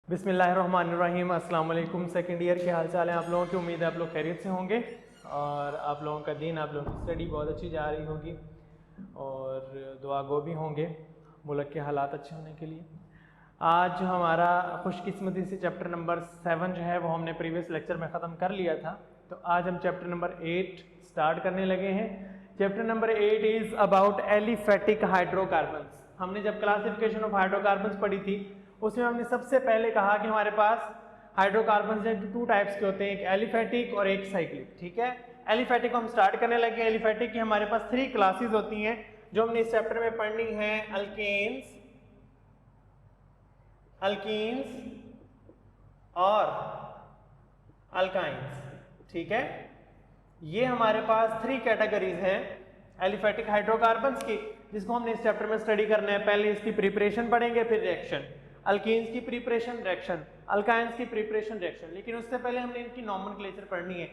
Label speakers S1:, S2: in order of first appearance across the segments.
S1: बिस्मिल्लाहिर्रहमानिर्रहीम। अस्सलाम वालेकुम। सेकेंड ईयर के हाल चाल है आप लोगों की। उम्मीद है आप लोग खैरियत से होंगे और आप लोगों का दिन, आप लोगों की स्टडी बहुत अच्छी जा रही होगी और दुआ गो भी होंगे मुल्क के हालात अच्छे होने के लिए। आज हमारा खुशकिस्मती से चैप्टर नंबर 7 जो है वो हमने प्रीवियस लेक्चर में ख़त्म कर लिया था, तो आज हम चैप्टर नंबर 8 स्टार्ट करने लगे हैं। Chapter number 8 is about aliphatic hydrocarbons. हमने जब क्लासिफिकेशन ऑफ हाइड्रोकार्बन्स पढ़ी थी उसमें हमने सबसे पहले कहा कि हमारे पास हाइड्रोकार्बन्स जो 2 टाइप्स के होते हैं, एक एलिफेटिक और एक साइक्लिक। ठीक है, एलिफेटिक हम स्टार्ट करने लगे। एलिफेटिक की हमारे पास 3 क्लासेस होती हैं जो हमने इस चैप्टर में पढ़नी है। अल्कीन्स और अल्काइंस। ठीक है, ये हमारे पास 3 कैटेगरीज हैं एलिफेटिक हाइड्रोकार्बन्स की, जिसको हमने इस चैप्टर में स्टडी करना है। पहले इसकी प्रिपरेशन पढ़ेंगे, फिर रिएक्शन। अल्कीन्स की प्रिपरेशन, रिएक्शन। अल्काइंस की प्रिपरेशन, रिएक्शन। लेकिन उससे पहले हमने इनकी नॉमेनक्लेचर पढ़नी है।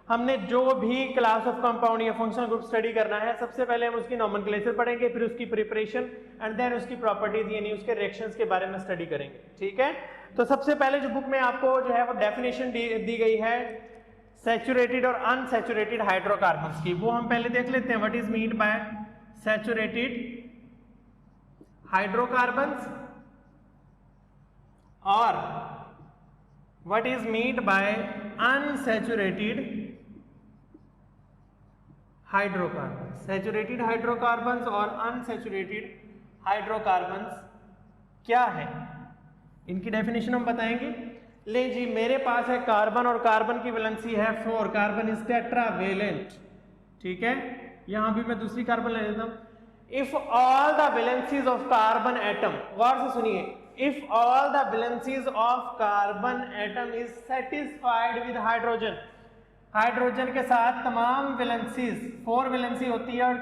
S1: हमने जो भी क्लास ऑफ कंपाउंड या फंक्शनल ग्रुप स्टडी करना है, सबसे पहले हम उसकी नॉमेनक्लेचर पढ़ेंगे, फिर उसकी प्रिपरेशन एंड देन उसकी प्रॉपर्टीज यानी उसके रिएक्शंस के बारे में स्टडी करेंगे। ठीक है, तो सबसे पहले जो बुक में आपको जो है वो डेफिनेशन दी गई है सैचुरेटेड और अनसैचुरेटेड हाइड्रोकार्बन्स की, वो हम पहले देख लेते हैं। What is mean by saturated hydrocarbons और what is mean by unsaturated hydrocarbons. Saturated hydrocarbons और अनसैचुरेटेड हाइड्रोकार्बन्स क्या है, इनकी डेफिनेशन हम बताएंगे। ले जी, मेरे पास है कार्बन और कार्बन की वैलेंसी है 4। Carbon is tetravalent. ठीक है, यहां भी मैं दूसरी कार्बन ले लेता हूं। If all the valencies of carbon atom, गौर से सुनिए, if all the valencies of carbon atom is satisfied with hydrogen, hydrogen के साथ तमाम वैलेंसीज, 4 वैलेंसी होती है और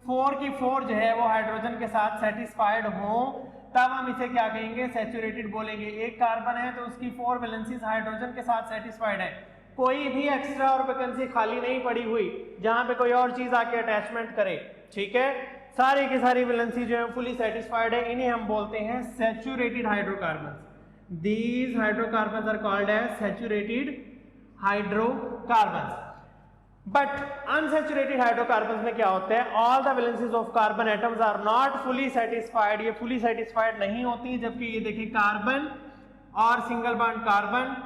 S1: 4 की 4 जो है वो हाइड्रोजन के साथ सेटिस्फाइड हो, तब हम इसे क्या कहेंगे, सैचुरेटेड बोलेंगे। एक कार्बन है तो उसकी 4 वैलेंसीज हाइड्रोजन के साथ सेटिस्फाइड है, कोई भी एक्स्ट्रा और वैकेंसी खाली नहीं पड़ी हुई जहां पे कोई और चीज आके अटैचमेंट करे। ठीक है, सारी की सारी वैलेंसी जो है फुली सेटिस्फाइड है, इन्हें हम बोलते हैं saturated hydrocarbons. These hydrocarbons are called as saturated hydrocarbons. But unsaturated hydrocarbons में क्या होता है, all the valencies of carbon atoms are not fully satisfied, ये फुली सेटिस्फाइड नहीं होती। जबकि ये देखिए कार्बन और सिंगल बॉन्ड कार्बन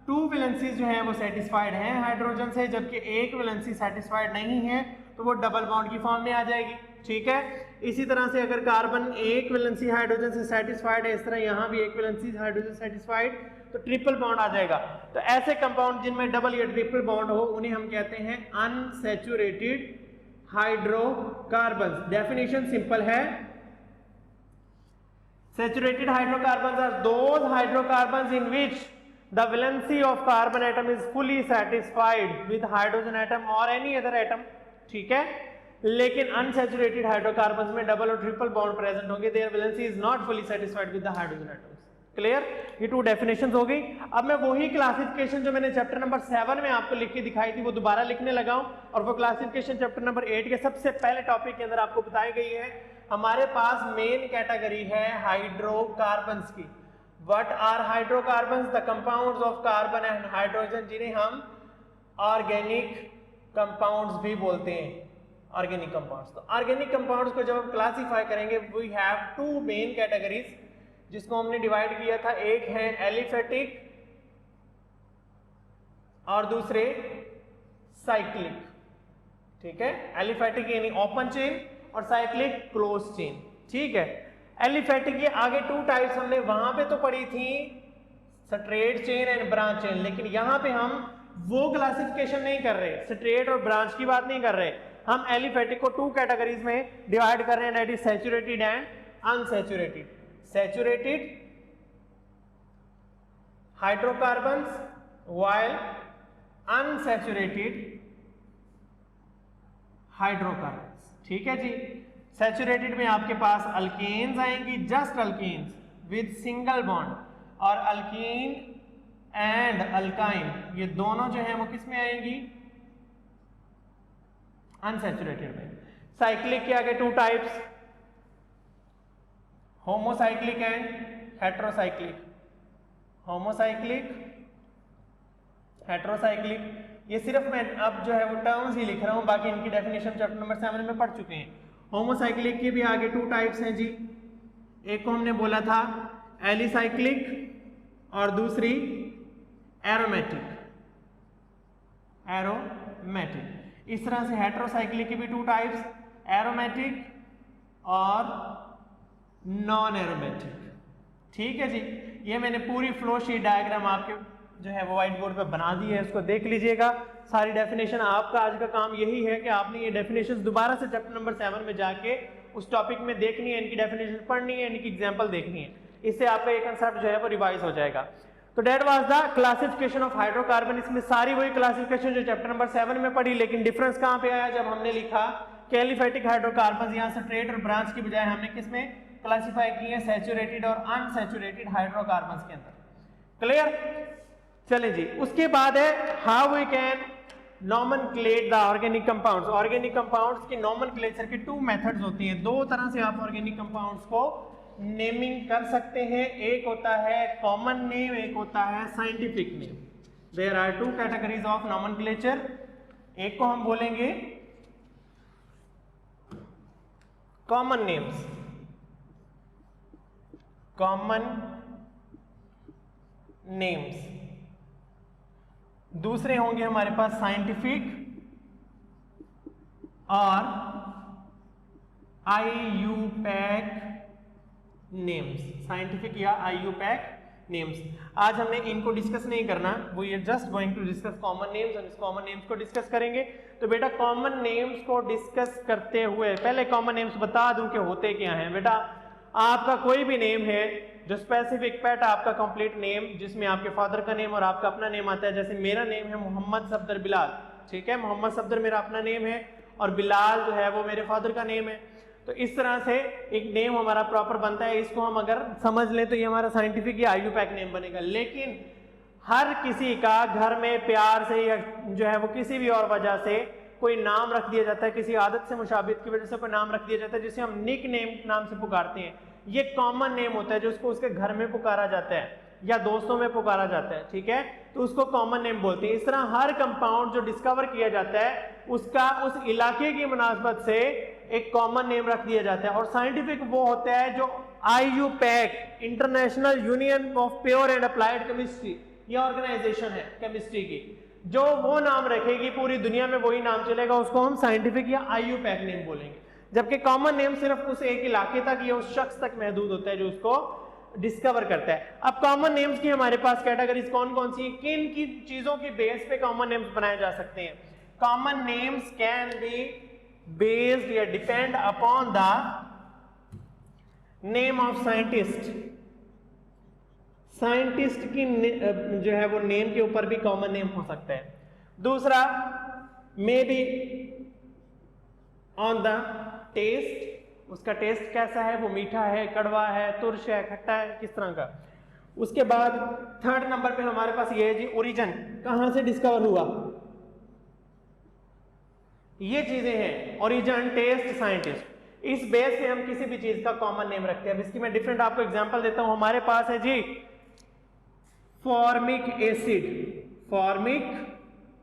S1: 2 वैलेंसीज जो है वो सेटिस्फाइड हैं हाइड्रोजन से, जबकि एक वैलेंसी सेटिस्फाइड नहीं है तो वो डबल बॉन्ड की फॉर्म में आ जाएगी। ठीक है, इसी तरह से अगर कार्बन एक वैलेंसी हाइड्रोजन से सेटिस्फाइड है, इस तरह यहां भी एक वैलेंसी हाइड्रोजन सेटिस्फाइड, तो ट्रिपल बॉन्ड आ जाएगा। तो ऐसे कंपाउंड जिनमें डबल या ट्रिपल बॉन्ड हो उन्हें हम कहते हैं अनसैचुरेटेड हाइड्रोकार्बन्स। डेफिनेशन सिंपल है, saturated hydrocarbons are those hydrocarbons in which the valency of carbon atom is fully satisfied with hydrogen atom or any other atom। ठीक है, लेकिन अनसैचुरेटेड हाइड्रोकार्बन्स में डबल और ट्रिपल बॉन्ड प्रेजेंट होंगे, their valency is not fully satisfied with the hydrogen atoms. Clear, ये 2 definitions हो गई। अब मैं वही क्लासिफिकेशन जो मैंने चैप्टर नंबर 7 में आपको लिख के दिखाई थी वो दोबारा लिखने लगा हूं, और वो क्लासिफिकेशन चैप्टर नंबर 8 के सबसे पहले टॉपिक के अंदर आपको बताई गई है। हमारे पास मेन कैटेगरी है हाइड्रोकार्बन्स की। What are hydrocarbons? The compounds of carbon and hydrogen, जिन्हें हम ऑर्गेनिक कंपाउंड्स भी बोलते हैं। ऑर्गेनिक कंपाउंड्स, तो ऑर्गेनिक कंपाउंड्स को जब हम क्लासीफाई करेंगे, वी हैव 2 मेन कैटेगरीज जिसको हमने डिवाइड किया था। एक है एलिफेटिक और दूसरे साइक्लिक। ठीक है, एलिफेटिक यानी ओपन चेन और साइक्लिक क्लोज चेन। ठीक है, एलिफेटिक के आगे 2 टाइप्स हमने वहां पे तो पढ़ी थी, straight chain and branch chain, लेकिन यहां पे हम वो क्लासिफिकेशन नहीं कर रहे, स्ट्रेट और ब्रांच की बात नहीं कर रहे। हम एलिफेटिक को 2 कैटेगरीज में डिवाइड कर रहे हैं, that is saturated and unsaturated. Saturated hydrocarbons while unsaturated hydrocarbons. ठीक है जी, सैचुरेटेड में आपके पास अल्केन्स आएंगी, just alkanes with single bond, और अल्कीन एंड अल्काइन ये दोनों जो है वो किस में आएंगी, अनसैचुरेटेड में। साइक्लिक के आगे 2 types, homocyclic and heterocyclic. Homocyclic, heterocyclic. ये सिर्फ मैं अब जो है वो टर्म्स ही लिख रहा हूँ, बाकी इनकी डेफिनेशन चैप्टर नंबर 7 में पढ़ चुके हैं। होमोसाइक्लिक के भी आगे 2 टाइप्स हैं जी। एक को हमने बोला था एलिसाइक्लिक और दूसरी एरोमेटिक। एरोमेटिक। इस तरह से हेटेरोसाइक्लिक की भी 2 टाइप्स, एरोमेटिक और नॉन एरोमेटिक। ठीक है जी, ये मैंने पूरी फ्लो शीट डायग्राम आपके जो है वो व्हाइट बोर्ड पे बना दी है, इसको देख लीजिएगा। सारी डेफिनेशन, आपका आज का काम यही है कि आपने ये डेफिनेशन दोबारा से चैप्टर नंबर 7 में जाके उस टॉपिक में देखनी है, इनकी डेफिनेशन पढ़नी है, इनकी एग्जांपल देखनी है। इससे आपका ये कंसेप्ट जो है वो रिवाइज हो जाएगा। तो that was the classification of hydrocarbon. इसमें सारी वही क्लासिफिकेशन जो चैप्टर नंबर 7 में पढ़ी, लेकिन डिफरेंस कहाँ पे आया, जब हमने लिखा कि एलिफैटिक हाइड्रोकार्बन, यहाँ से स्ट्रेट और ब्रांच की बजाय हमने किसमें क्लासिफाई किए हैं, सैचुरेटेड और अनसैचुरेटेड हाइड्रोकार्बन के अंदर। क्लियर? चलें जी, उसके बाद है how we can nomenclate the organic compounds. Organic compounds की नॉमेनक्लेचर की 2 मेथड्स होती हैं। 2 तरह से आप ऑर्गेनिक कंपाउंड्स को नेमिंग कर सकते हैं। एक होता है कॉमन नेम, एक होता है scientific name. There are 2 categories of nomenclature. एक को हम बोलेंगे कॉमन नेम्स, कॉमन नेम्स। दूसरे होंगे हमारे पास साइंटिफिक और आईयूपैक नेम्स। साइंटिफिक या आईयूपैक नेम्स। आज हमने इनको डिस्कस नहीं करना, वो ये just going to discuss common names, और इस कॉमन नेम्स को डिस्कस करेंगे। तो बेटा कॉमन नेम्स को डिस्कस करते हुए पहले कॉमन नेम्स बता दूं कि होते क्या हैं। बेटा आपका कोई भी नेम है जो स्पेसिफिक पेट, आपका कंप्लीट नेम जिसमें आपके फादर का नेम और आपका अपना नेम आता है। जैसे मेरा नेम है मोहम्मद सफदर बिलाल, ठीक है, मोहम्मद सफदर मेरा अपना नेम है और बिलाल जो है वो मेरे फादर का नेम है। तो इस तरह से एक नेम हमारा प्रॉपर बनता है। इसको हम अगर समझ लें तो ये हमारा साइंटिफिक या आईयूपैक नेम बनेगा। लेकिन हर किसी का घर में प्यार से या जो है वो किसी भी और वजह से कोई नाम रख दिया जाता है, किसी आदत से मुशाबित की वजह से कोई नाम रख दिया जाता है जिसे हम निक नेम नाम से पुकारते हैं। ये कॉमन नेम होता है जो उसको उसके घर में पुकारा जाता है या दोस्तों में पुकारा जाता है, ठीक है, तो उसको कॉमन नेम बोलते हैं। इस तरह हर कंपाउंड जो डिस्कवर किया जाता है उसका उस इलाके की मुनासबत से एक कॉमन नेम रख दिया जाता है। और साइंटिफिक वो होता है जो IUPAC, international union of pure and applied chemistry, ये ऑर्गेनाइजेशन है केमिस्ट्री की, जो वो नाम रखेगी पूरी दुनिया में वही नाम चलेगा, उसको हम साइंटिफिक या आईयूपैक नेम बोलेंगे। जबकि कॉमन नेम सिर्फ उस एक इलाके तक या उस शख्स तक महदूद होता है जो उसको डिस्कवर करता है। अब कॉमन नेम्स की हमारे पास कैटेगरीज कौन कौन सी, किन की चीजों की बेस पे कॉमन नेम्स बनाए जा सकते हैं। Common names can be based या depend upon the name of scientist. Scientist की जो है वो नेम के ऊपर भी कॉमन नेम हो सकता है। दूसरा may be on the taste, उसका टेस्ट कैसा है, वो मीठा है, कड़वा है, तुरश है, खट्टा है, किस तरह का। उसके बाद थर्ड नंबर पे हमारे पास ये है जी ओरिजिन, कहां से डिस्कवर हुआ, ये चीजें हैं ओरिजिन, टेस्ट, साइंटिस्ट। इस बेस पे हम किसी भी चीज का कॉमन नेम रखते हैं। अब इसकी मैं डिफरेंट आपको एग्जांपल देता हूं। हमारे पास है जी फॉर्मिक एसिड। फॉर्मिक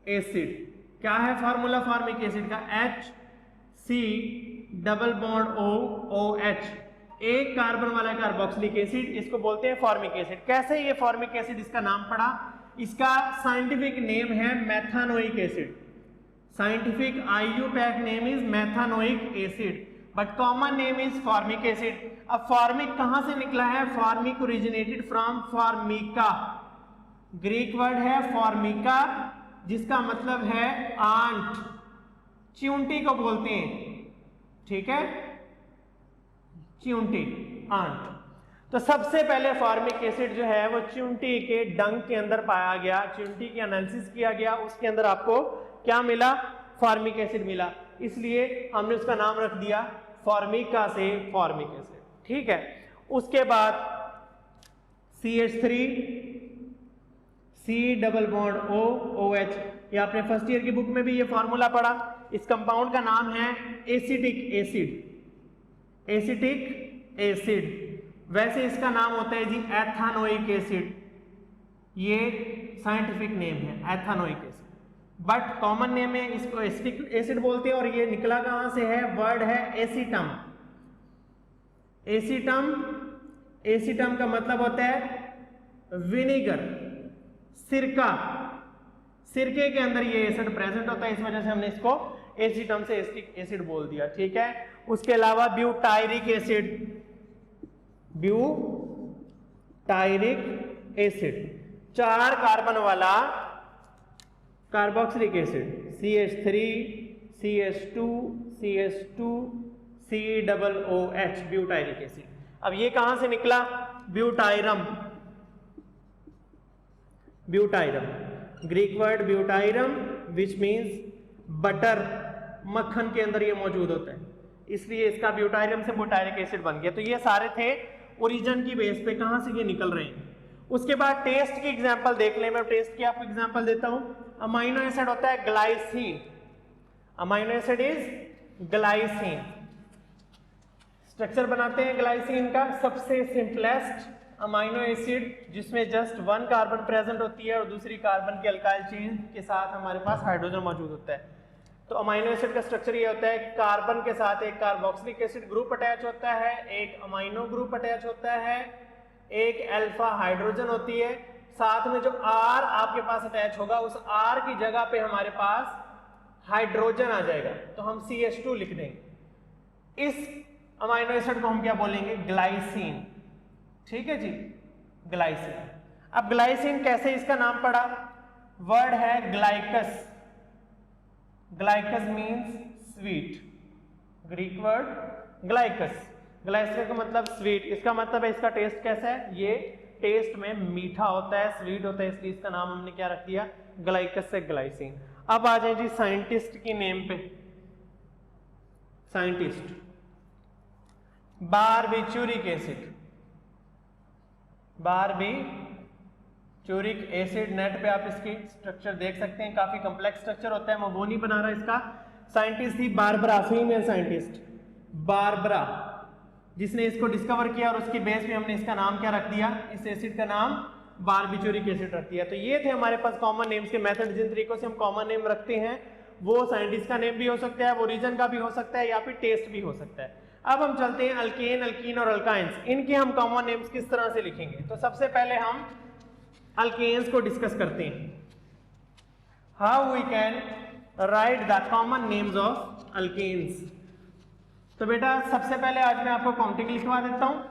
S1: एसिड क्या है फार्मूला फॉर्मिक एसिड का, HC डबल बॉन्ड OH, एक कार्बन वाला कार्बोक्सिलिक एसिड, इसको बोलते हैं फॉर्मिक एसिड। कैसे ये फॉर्मिक एसिड इसका नाम पड़ा, इसका साइंटिफिक नेम है methanoic acid. Scientific IUPAC name is methanoic acid but common name is formic acid. अब फॉर्मिक कहां से निकला है, formic originated from formica, Greek word है फॉर्मिका जिसका मतलब है आंट, च्यूंटी को बोलते हैं, ठीक है, च्यूंटी, आंट। तो सबसे पहले फॉर्मिक एसिड जो है वो च्यूंटी के डंग के अंदर पाया गया, च्यूंटी की एनालिसिस किया गया, उसके अंदर आपको क्या मिला, फॉर्मिक एसिड मिला, इसलिए हमने उसका नाम रख दिया फॉर्मिका से फॉर्मिक एसिड, ठीक है। उसके बाद CH3 C double bond OH, ये आपने फर्स्ट ईयर की बुक में भी ये फॉर्मूला पढ़ा। इस कंपाउंड का नाम है एसिटिक एसिड। एसिटिक एसिड, वैसे इसका नाम होता है जी एथानोइक एसिड। ये साइंटिफिक नेम है ethanoic acid, but common name में इसको एसिटिक एसिड बोलते हैं। और ये निकला कहां से है, वर्ड है एसीटम। एसीटम, एसीटम का मतलब होता है विनेगर, सिरका। सिरके के अंदर ये एसिड प्रेजेंट होता है, इस वजह से हमने इसको एसीटम से एसिटिक एसिड बोल दिया, ठीक है। उसके अलावा butyric acid, butyric acid 4 carbon वाला carboxylic acid, CH3 CH2 CH2 COOH, butyric acid. अब ये कहां से निकला, butyrum, butyrum, Greek word butyrum which means butter, मक्खन के अंदर ये मौजूद होता है, इसलिए इसका ब्यूटायरम से ब्यूटायरिक एसिड बन गया। तो ये सारे थे ओरिजिन की बेस पे कहां से ये निकल रहे हैं। उसके बाद टेस्ट की एग्जांपल देख लें, मैं टेस्ट की आपको एग्जांपल देता हूं। अमाइनो एसिड होता है glycine, amino acid is glycine. Structure बनाते हैं ग्लाइसिन का, सबसे सिंपलेस्ट अमाइनो एसिड जिसमें जस्ट 1 कार्बन प्रेजेंट होती है और दूसरी कार्बन के अल्काइल चेन के साथ हमारे पास हाइड्रोजन मौजूद होता है। तो अमाइनो एसिड का स्ट्रक्चर ये होता है कि कार्बन के साथ एक कार्बोक्सिलिक एसिड ग्रुप अटैच होता है, एक अमाइनो ग्रुप अटैच होता है, एक अल्फा हाइड्रोजन होती है, साथ में जो R आपके पास अटैच होगा उस R की जगह पे हमारे पास हाइड्रोजन आ जाएगा, तो हम CH2 लिख देंगे। इस अमाइनो एसिड को हम क्या बोलेंगे, ग्लाइसिन, ठीक है जी, ग्लाइसिन। अब ग्लाइसिन कैसे इसका नाम पड़ा, वर्ड है ग्लाइकस, ग्लाइकस मीन्स स्वीट, ग्रीक वर्ड ग्लाइकस, ग्लाइकस का मतलब स्वीट। इसका मतलब है इसका टेस्ट कैसा है, ये टेस्ट में मीठा होता है, स्वीट होता है, इसलिए इसका नाम हमने क्या रख दिया, ग्लाइकस से ग्लाइसिन। अब आ जाए जी साइंटिस्ट की नेम पे, साइंटिस्ट बारबिचूरिक एसिड, बारबिचूरिक एसिड, नेट पे आप इसकी स्ट्रक्चर देख सकते हैं, काफी कॉम्प्लेक्स स्ट्रक्चर होता है, मैं वो नहीं बना रहा इसका। साइंटिस्ट थी बारबरा, फीमेल साइंटिस्ट बारबरा, जिसने इसको डिस्कवर किया और उसकी बेस पे हमने इसका नाम क्या रख दिया, इस एसिड का नाम बारबिचूरिक एसिड रख दिया। तो ये थे हमारे पास कॉमन नेम्स के मेथड, जिन तरीकों से हम कॉमन नेम रखते हैं वो साइंटिस्ट का नेम भी हो सकता है, वो रीजन का भी हो सकता है, या फिर टेस्ट भी हो सकता है। अब हम चलते हैं अल्केन, अल्कीन और अल्काइंस, इनके हम कॉमन नेम्स किस तरह से लिखेंगे। तो सबसे पहले हम अल्केन्स को डिस्कस करते हैं, how we can write the common names of alkanes. तो बेटा सबसे पहले आज मैं आपको काउंटिंग लिखवा देता हूं,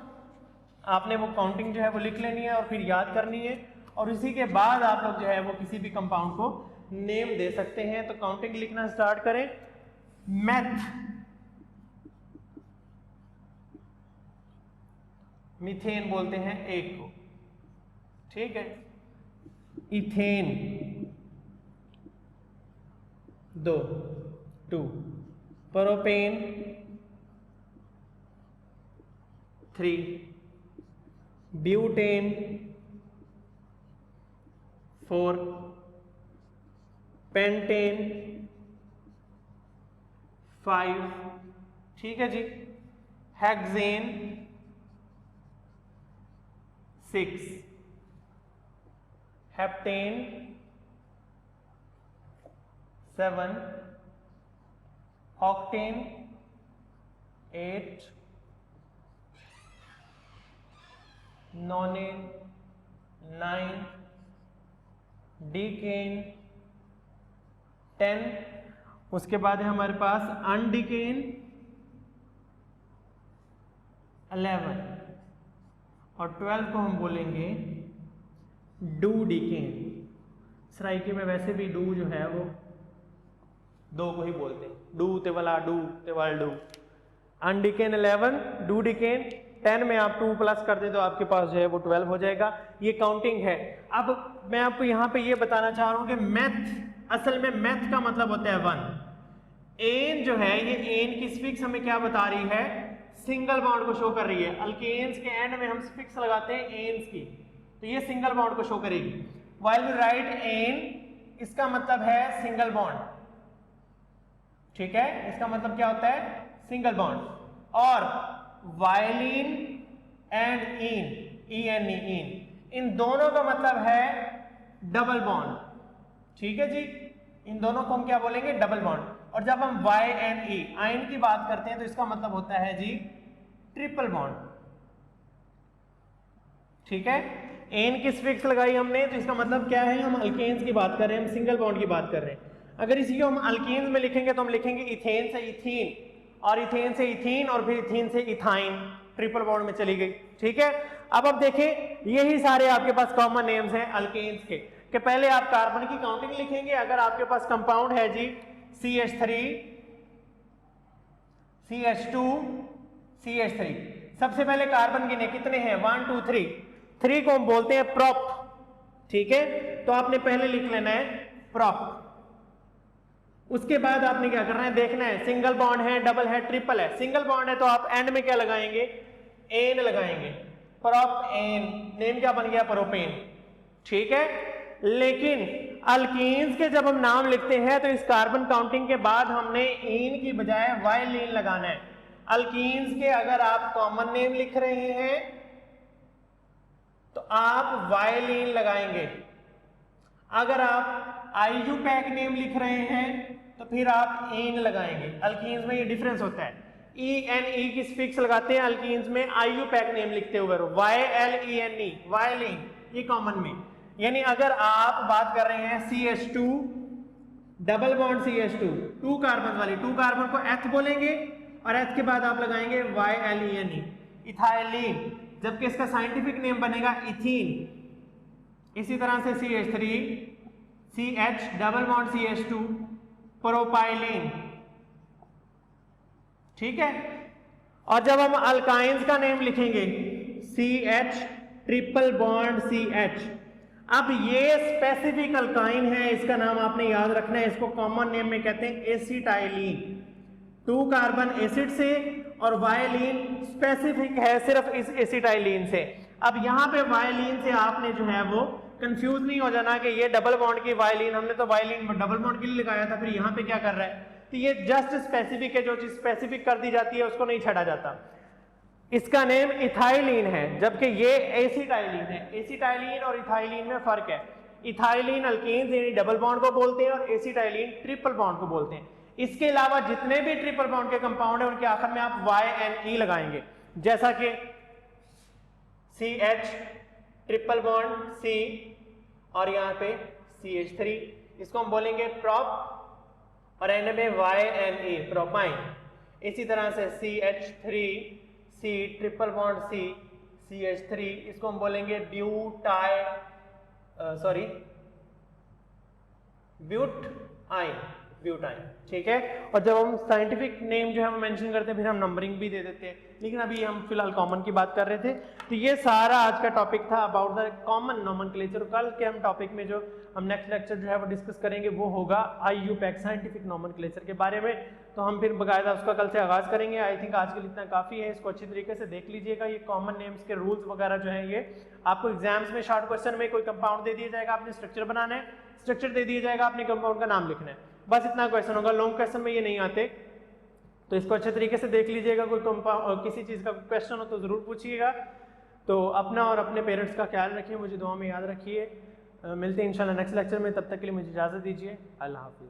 S1: आपने वो काउंटिंग जो है वो लिख लेनी है और फिर याद करनी है, और इसी के बाद आप लोग जो है वो किसी भी कंपाउंड को नेम दे सकते हैं। तो काउंटिंग लिखना स्टार्ट करें। मैथ, मीथेन बोलते हैं एक को, ठीक है। इथेन 2, प्रोपेन 3, ब्यूटेन 4, पेंटेन 5, ठीक है जी। Hexane 6, heptane 7, octane 8, nonane 9, decane 10, उसके बाद है हमारे पास अनडीकेन 11, और 12 को हम बोलेंगे डूडीकेन। सराइके में वैसे भी डू जो है वो 2 को ही बोलते हैं, डू तेवला डू तेवल डू। अनडीकेन 11, डूडीकेन 10 में आप 2 प्लस कर दे तो आपके पास जो है वो 12 हो जाएगा। ये काउंटिंग है। अब मैं आपको यहाँ पे ये बताना चाह रहा हूँ कि मैथ, असल में मैथ का मतलब होता है 1। एन जो है ये एन की स्फिक्स हमें क्या बता रही है, सिंगल बॉन्ड को शो कर रही है। अल्केन्स के एंड में हम स्फिक्स लगाते हैं एन्स की, तो ये सिंगल बॉन्ड को शो करेगी। व्हाइल वी राइट एन, इसका मतलब है सिंगल बॉन्ड, ठीक है, इसका मतलब क्या होता है, सिंगल बॉन्ड। और वायलिन एंड इन, इन, इन दोनों का मतलब है डबल बॉन्ड, ठीक है जी, इन दोनों को हम क्या बोलेंगे, डबल बॉन्ड। और जब हम YNE आयन की बात करते हैं तो इसका मतलब होता है जी ट्रिपल बॉन्ड, ठीक है। एन की स्फिक्स लगाई हमने तो इसका मतलब क्या है, हम अल्केन्स की बात कर रहे हैं, हम सिंगल बॉन्ड की बात कर रहे हैं। अगर इसी को हम अल्केन्स में लिखेंगे तो हम लिखेंगे इथेन से इथीन, और इथेन से इथीन, और फिर इथीन से इथाइन, ट्रिपल बॉन्ड में चली गई, ठीक है। अब देखें यही सारे आपके पास कॉमन नेम्स हैं अल्केन्स के, कि पहले आप कार्बन की काउंटिंग लिखेंगे। अगर आपके पास कंपाउंड है जी CH3 CH2 CH3, सबसे पहले कार्बन गिने कितने हैं, 1 2 3, 3 को हम बोलते हैं प्रॉप, ठीक है। तो आपने पहले लिख लेना है प्रॉप। उसके बाद आपने क्या करना है, देखना है सिंगल बॉन्ड है, डबल है, ट्रिपल है। सिंगल बॉन्ड है तो आप एंड में क्या लगाएंगे, एन लगाएंगे, प्रोप एन, नेम क्या बन गया, प्रोपेन, ठीक है। लेकिन अल्कीन्स के जब हम नाम लिखते हैं तो इस कार्बन काउंटिंग के बाद हमने इन की बजाय वाइलिन लगाना है। अल्कीन्स के अगर आप कॉमन नेम लिख रहे हैं तो आप वाइलिन लगाएंगे, अगर आप आईयूपैक नेम लिख रहे हैं तो फिर आप एन लगाएंगे। अल्कीन्स में ये डिफरेंस होता है, ENE की स्फिक्स लगाते हैं अल्कीन्स में, आईयूपैक नेम लिखते हुए YLENE वाइलिन, ये कॉमन में। यानी अगर आप बात कर रहे हैं CH2 double bond CH2 2 carbon वाली, 2 कार्बन को एथ बोलेंगे और एथ के बाद आप लगाएंगे YLENE इथाइलिन, जबकि इसका साइंटिफिक नेम बनेगा इथीन। इसी तरह से CH3 CH double bond CH2 propylene, ठीक है। और जब हम अल्काइंस का नेम लिखेंगे CH ट्रिपल बॉन्ड CH, अब ये स्पेसिफिक अल्काइन है, इसका नाम आपने याद रखना है, इसको कॉमन नेम में कहते हैं एसिटाइलिन, 2 कार्बन एसिड से, और वायलिन स्पेसिफिक है सिर्फ इस एसिटाइलिन से। अब यहाँ पे वायलिन से आपने जो है वो कंफ्यूज नहीं हो जाना कि ये डबल बॉन्ड की वायलिन, हमने तो वायलिन डबल बॉन्ड के लिए लगाया था, फिर यहाँ पे क्या कर रहा है। तो ये जस्ट स्पेसिफिक है, जो चीज स्पेसिफिक कर दी जाती है उसको नहीं छाड़ा जाता। इसका नेम इथाइलिन है जबकि ये एसिटाइलिन है। एसिटाइलिन और इथाइलिन में फर्क है, इथाइलिन अल्कीन्स यानी डबल बॉन्ड को बोलते हैं और एसिटाइलिन ट्रिपल बॉन्ड को बोलते हैं। इसके अलावा जितने भी ट्रिपल बॉन्ड के कंपाउंड है उनके आखिर में आप YNE लगाएंगे, जैसा कि CH ट्रिपल बॉन्ड C और यहाँ पे CH3, इसको हम बोलेंगे प्रोप और एंड में YNE प्रोपाइन। इसी तरह से CH3 C triple bond C CH3, इसको हम बोलेंगे ब्यूटाइन, ठीक है। और जब हम साइंटिफिक नेम जो है हम मेंशन करते हैं फिर हम नंबरिंग भी दे देते हैं, लेकिन अभी हम फिलहाल कॉमन की बात कर रहे थे। तो ये सारा आज का टॉपिक था अबाउट द कॉमन नोमेनक्लेचर। कल के हम टॉपिक में जो हम नेक्स्ट लेक्चर जो है वो डिस्कस करेंगे वो होगा आईयूपैक साइंटिफिक नोमेनक्लेचर के बारे में, तो हम फिर बकायदा उसका कल से आगाज करेंगे। आई थिंक आज के लिए इतना काफी है, इसको अच्छी तरीके से देख लीजिएगा। ये कॉमन नेम्स के रूल्स वगैरह जो है ये आपको एग्जाम्स में शॉर्ट क्वेश्चन में कोई कंपाउंड दे दिया जाएगा, आपने स्ट्रक्चर बनाना है, स्ट्रक्चर दे दिया जाएगा, आपने कंपाउंड का नाम लिखना है, बस इतना क्वेश्चन होगा। लॉन्ग क्वेश्चन में ये नहीं आते, तो इसको अच्छे तरीके से देख लीजिएगा। कोई किसी चीज का क्वेश्चन हो तो जरूर पूछिएगा। तो अपना और अपने पेरेंट्स का ख्याल रखिए, मुझे दुआ में याद रखिए। मिलते हैं इंशाल्लाह नेक्स्ट लेक्चर में, तब तक के लिए मुझे इजाजत दीजिए। अल्लाह हाफिज।